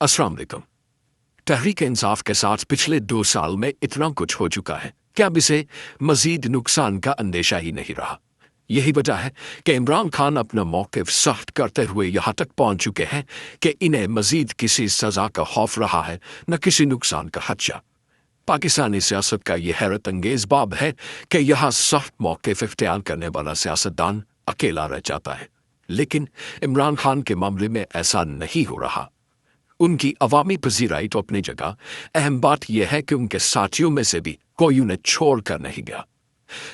अस्सलाम वालेकुम। तहरीक इंसाफ के साथ पिछले 2 साल में इतना कुछ हो चुका है कि अब इसे मजीद नुकसान का अंदेशा ही नहीं रहा। यही वजह है कि इमरान खान अपना मौक़िफ़ सख्त करते हुए यहाँ तक पहुँच चुके हैं कि इन्हें मजीद किसी सज़ा का खौफ रहा है न किसी नुकसान का खदशा। पाकिस्तानी सियासत का ये हैरत अंगेज़ बाब है कि यहाँ सख्त मौक़िफ़ इख्तियार करने वाला सियासतदान अकेला रह जाता है, लेकिन इमरान खान के मामले में ऐसा नहीं हो रहा। उनकी अवामी पजीराई तो अपनी जगह, अहम बात यह है कि उनके साथियों में से भी कोई उन्हें छोड़ कर नहीं गया।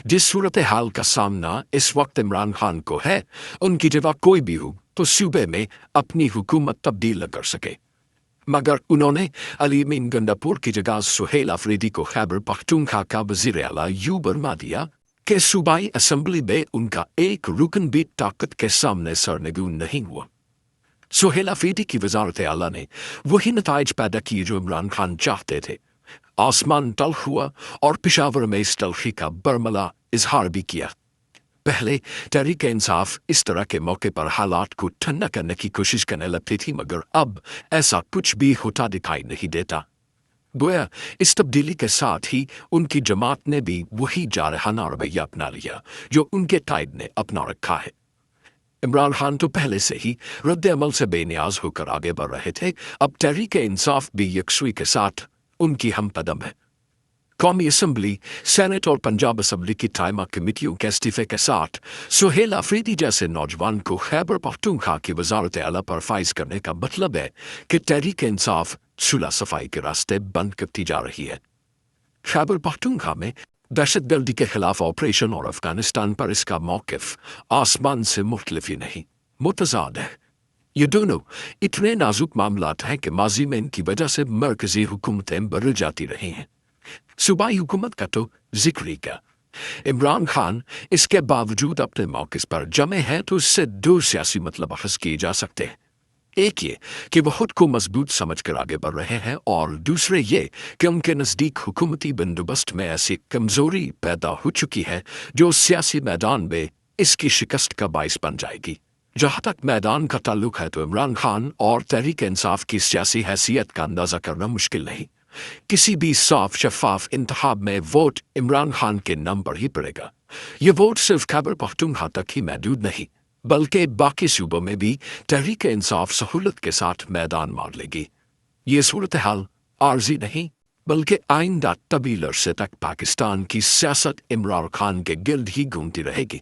जिस सूरत हाल का सामना इस वक्त इमरान खान को है, उनकी जगह कोई भी हो तो सूबे में अपनी हुकूमत तब्दील न कर सके, मगर उन्होंने अली मीन गंडापुर की जगह सुहेल अफरीदी को खैबर पख्तूनख्वा का वज़ीर आला यूं बरमा दिया कि सूबाई असम्बली में उनका एक रुकन भी ताकत के सामने सरनगू नहीं हुआ। सुहेल अफरीदी की वजारत आला ने वही नताइज पैदा किए जो इमरान खान चाहते थे। आसमान तल्ख हुआ और पिशावर में इस तलखी का बरमला इजहार भी किया। पहले तहरीक इंसाफ इस तरह के मौके पर हालात को ठंडा करने की कोशिश करने लगती थी, मगर अब ऐसा कुछ भी होता दिखाई नहीं देता। गोया इस तब्दीली के साथ ही उनकी जमात ने भी वही जारहाना रवैया अपना लिया जो उनके कायद ने अपना रखा है। इमरान खान तो पहले से ही रद्द अमल से बेनियाज होकर आगे बढ़ रहे थे, अब तहरीक इंसाफ भी यकसुई के साथ उनकी हम कदम है। कौमी असम्बली, सेनेट और पंजाब असम्बली की टाइमा कमेटियों के इस्तीफे के साथ सुहेल अफरीदी जैसे नौजवान को खैबर पख्तूनख्वा की वजारत आला पर फाइज करने का मतलब है कि तहरीक इंसाफ सुलह सफाई के रास्ते बंद करती जा रही है। खैबर पख्तूनख्वा में दहशतगर्दी के खिलाफ ऑपरेशन और अफगानिस्तान पर इसका मौक़िफ़ आसमान से मुख्तलिफ ही नहीं, मुतज़ाद है। ये दोनों इतने नाजुक मामलात हैं कि माजी में इनकी वजह से मरकजी हुकूमतें बदल जाती रही हैं। सूबाई हुकूमत का तो जिक्र ही क्या। इमरान खान इसके बावजूद अपने मौक़िफ़ पर जमे हैं तो उससे दो सियासी मतलब अखज़ किए जा सकते हैं। एक ये कि वह खुद को मजबूत समझ कर आगे बढ़ रहे हैं, और दूसरे ये कि उनके नज़दीक हुकूमती बंदोबस्त में ऐसी कमज़ोरी पैदा हो चुकी है जो सियासी मैदान में इसकी शिकस्त का बाइस बन जाएगी। जहाँ तक मैदान का ताल्लुक है तो इमरान खान और तहरीक इंसाफ की सियासी हैसियत का अंदाज़ा करना मुश्किल नहीं। किसी भी साफ शफाफ इंतखाब में वोट इमरान खान के नाम पर ही पड़ेगा। ये वोट सिर्फ खैबर पख्तूनख्वा तक ही महदूद नहीं, बल्कि बाकी सूबों में भी तहरीक इंसाफ सहूलत के साथ मैदान मार लेगी। ये सूरत हाल आर्जी नहीं, बल्कि आइंदा तवील अरसे तक पाकिस्तान की सियासत इमरान खान के गिर्द ही घूमती रहेगी।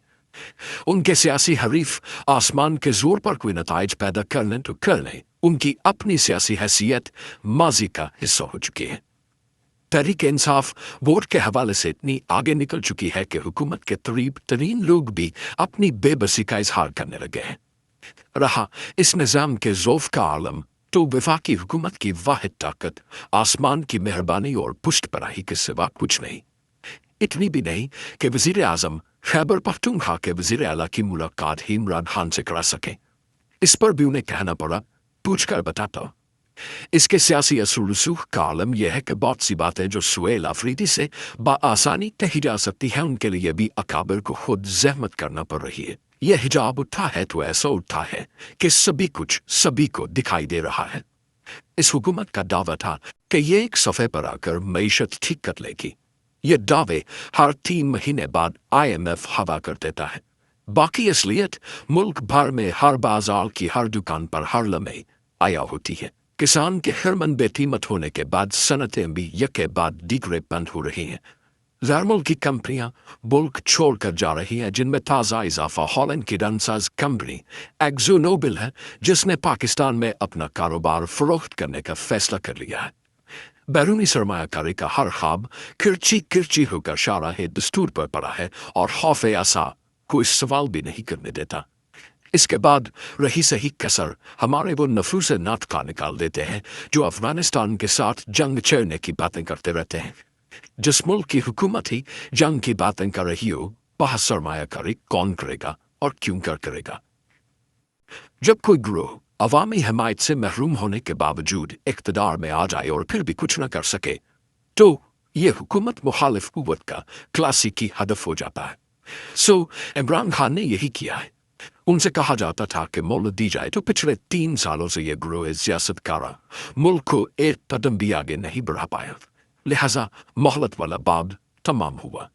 उनके सियासी हरीफ आसमान के जोर पर कोई नताइज पैदा कर लें तो कर लें, उनकी अपनी सियासी हैसियत माजी का हिस्सा हो चुकी है। तहरीक इंसाफ वोट के हवाले से इतनी आगे निकल चुकी है कि हुकूमत के करीब तरीन लोग भी अपनी बेबसी का इजहार करने लगे हैं। रहा इस निज़ाम के ज़ौफ़ का आलम तो वफाकी हुकूमत की वाहिद ताकत आसमान की मेहरबानी और पुष्ट पनाही के सिवा कुछ नहीं। इतनी भी नहीं कि वज़ीर आज़म खैबर पख्तूनख्वा के वज़ीर आला की मुलाकात ही इमरान खान से करा सकें। इस पर भी उन्हें कहना पड़ा, पूछ कर बताता। इसके सियासी असुल रसूख का आलम यह है कि बहुत सी बातें जो सुहेल अफरीदी से बआसानी कही जा सकती हैं, उनके लिए भी अकाबिर को खुद जहमत करना पड़ रही है। यह हिजाब उठा है तो ऐसा उठा है कि सभी कुछ सभी को दिखाई दे रहा है। इस हुकूमत का दावा था कि ये एक सफ़े पर आकर मईशत ठीक कर लेगी। ये दावे हर 3 महीने बाद IMF हवा कर देता है। बाकी असलियत मुल्क भर में हर बाजार की हर दुकान पर हर लम्हे आया होती है। किसान के खिरमन बेकीमत होने के बाद सनतें भी यके बाद दीगरे बंद हो रही हैं। ज़ारमुल की कंपनियां मुल्क छोड़ कर जा रही हैं, जिनमें ताज़ा इजाफा हॉलैंड की रनसाज कंपनी एक्जो नोबेल है, जिसने पाकिस्तान में अपना कारोबार फरोख्त करने का फैसला कर लिया है। बैरूनी सरमायाकारी का हर ख्वाब किरची किरची होकर शाराहे दस्तूर पर पड़ा है और खौफ आसा को इस सवाल भी नहीं करने देता। इसके बाद रही सही कसर हमारे वो नफूस नाटका निकाल देते हैं जो अफगानिस्तान के साथ जंग छेड़ने की बातें करते रहते हैं। जिस मुल्क की हुकूमत ही जंग की बातें कर रही हो, वह सरमायाकारी कौन करेगा और क्यों करेगा। जब कोई ग्रोह अवामी हमायत से महरूम होने के बावजूद इक़्तिदार में आ जाए और फिर भी कुछ न कर सके, तो ये हुकूमत मुखालिफ कुव्वत का क्लासिकी हदफ हो जाता है। इमरान खान ने यही किया है। उनसे कहा जाता था कि मोहलत दी जाए तो पिछले 3 सालों से ये ग्रोह सियासतकारा मुल्क को एक कदम भी आगे नहीं बढ़ा पाया, लिहाजा मोहलत वाला बाब तमाम हुआ।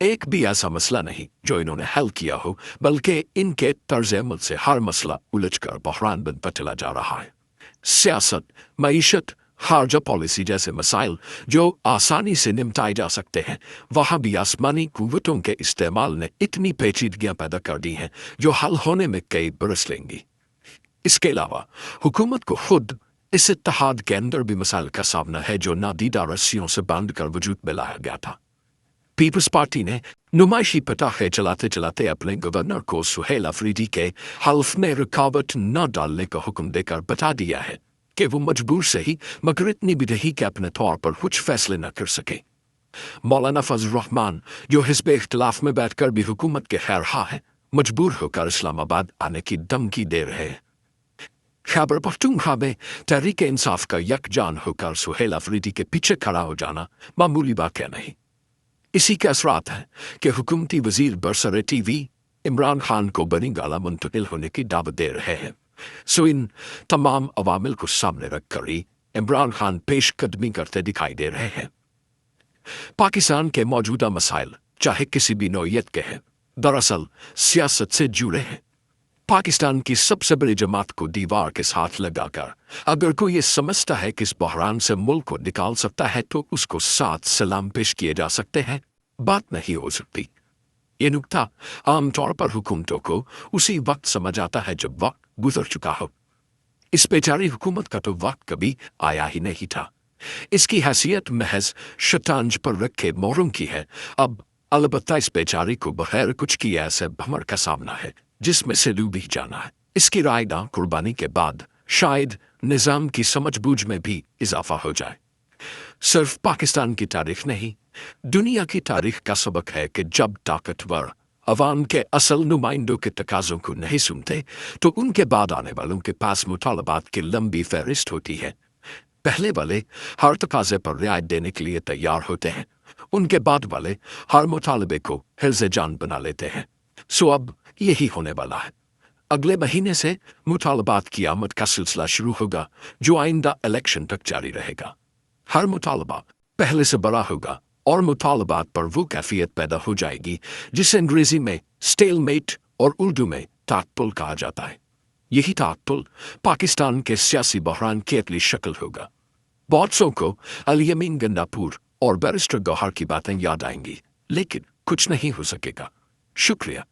एक भी ऐसा मसला नहीं जो इन्होंने हल किया हो, बल्कि इनके तर्ज अमल से हर मसला उलझकर बहरान बनता चला जा रहा है। सियासत, मईशत, खारजा पॉलिसी जैसे मसाइल जो आसानी से निपटाए जा सकते हैं, वहाँ भी आसमानी कुव्वतों के इस्तेमाल ने इतनी पेचीदगियाँ पैदा कर दी हैं जो हल होने में कई बरस लेंगी। इसके अलावा हुकूमत को खुद इस इत्तेहाद के अंदर भी मसाइल का सामना है जो नादीदा रस्सियों से बांध कर वजूद में लाया गया था। पीपल्स पार्टी ने नुमाइशी पटाखे चलाते चलाते अपने गवर्नर को सुहेल अफरीदी के हल्फ में रुकावट न डालने का हुक्म देकर बता दिया है कि वो मजबूर से ही मगर इतनी भी नहीं कि अपने तौर पर कुछ फैसले न कर सके। मौलाना फजल रहमान जो हिस्ब इख्तिलाफ में बैठकर भी हुकूमत के खैरखा है, मजबूर होकर इस्लामाबाद आने की धमकी दे रहे हैं। खैबर पख्तूनख्वा में तहरीक इंसाफ का यकजान होकर सुहेल अफरीदी के पीछे खड़ा हो जाना मामूली वाक़या नहीं। इसी के असरात है कि हुकूमती वजीर बरसर टीवी इमरान खान को बनी गाला मुंतकिल होने की दावत दे रहे हैं। सो इन तमाम अवामिल को सामने रखकर ही इमरान खान पेशकदमी करते दिखाई दे रहे हैं। पाकिस्तान के मौजूदा मसाइल चाहे किसी भी नौयत के हैं, दरअसल सियासत से जुड़े हैं। पाकिस्तान की सबसे बड़ी जमात को दीवार के साथ लगाकर अगर कोई ये समझता है कि इस बहरान से मुल्क को निकाल सकता है तो उसको साथ सलाम पेश किए जा सकते हैं, बात नहीं हो सकती। ये नुक्ता आमतौर पर हुकूमतों को उसी वक्त समझ आता है जब वक्त गुजर चुका हो। इस बेचारी हुकूमत का तो वक्त कभी आया ही नहीं था। इसकी हैसियत महज शतांज पर रखे मोहरों की है। अब अलबत्ता इस बेचारी को बगैर कुछ किए ऐसे भंवर का सामना है जिसमें से डूब ही जाना है। इसकी रायदा कुर्बानी के बाद शायद निज़ाम की समझबूझ में भी इजाफा हो जाए। सिर्फ पाकिस्तान की तारीख नहीं, दुनिया की तारीख का सबक है कि जब ताकतवर अवाम के असल नुमाइंदों के तकाज़ों को नहीं सुनते तो उनके बाद आने वालों के पास मुतालबात की लंबी फहरिस्त होती है। पहले वाले हर तकाज़े पर रियायत देने के लिए तैयार होते हैं, उनके बाद वाले हर मुतालबे को हिर्ज़ जान बना लेते हैं। सो अब यही होने वाला है। अगले महीने से मुतालबात की आमद का सिलसिला शुरू होगा जो आइंदा इलेक्शन तक जारी रहेगा। हर मुतालबा पहले से बड़ा होगा और मुतालबात पर वो कैफियत पैदा हो जाएगी जिसे अंग्रेजी में स्टेलमेट और उर्दू में ताकपुल कहा जाता है। यही ताकपुल पाकिस्तान के सियासी बहरान की अगली शक्ल होगा। बहुत सौ को अल-यमीन गंडापुर और बैरिस्टर गौहर की बातें याद आएंगी, लेकिन कुछ नहीं हो सकेगा। शुक्रिया।